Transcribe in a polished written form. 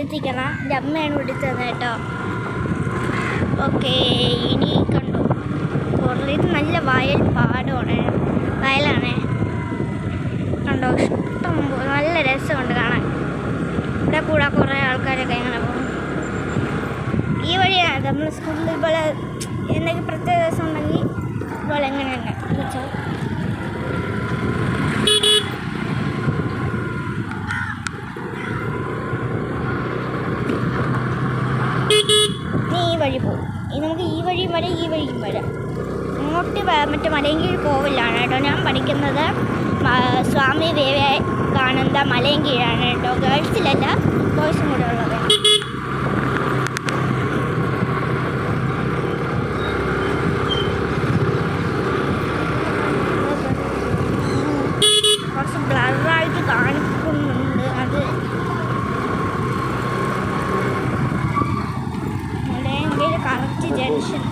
ഉടുത്തിക്കണം. എൻ്റെ അമ്മയാണ് ഉടുത്തത് കേട്ടോ. ഓക്കെ, ഇനി കണ്ടു ഇത് നല്ല വയലാണ് കണ്ടോ. ഇഷ്ടം നല്ല രസമുണ്ട് കാണാൻ. ഇവിടെ കൂടെ കുറേ ആൾക്കാരൊക്കെ ഇങ്ങനെ പോകും. ഈ വഴിയാണ് നമ്മൾ സ്കൂളിൽ ഇതുപോലെ എന്തെങ്കിലും പ്രത്യേക ദിവസം ഉണ്ടെങ്കിൽ ഇതുപോലെ എങ്ങനെയുണ്ട് വെച്ചാൽ ഈ വഴി പോകും. നമുക്ക് ഈ വഴിയും വരാം, ഈ വഴിയും വരാം. അങ്ങോട്ട് മറ്റേ മലയൻകീഴ് കോവിലാണ് കേട്ടോ. ഞാൻ പഠിക്കുന്നത് സ്വാമി വിവേകാനന്ദ മലയൻകീഴാണ് കേട്ടോ. ഗേൾസിലല്ല, ബോയ്സും കൂടെ ഉള്ളത്. കുറച്ച് ബ്ലറായിട്ട് കാണിക്കുന്നുണ്ട്. അത് മലയൻകീഴ് കറക്റ്റ് ജംഗ്ഷൻ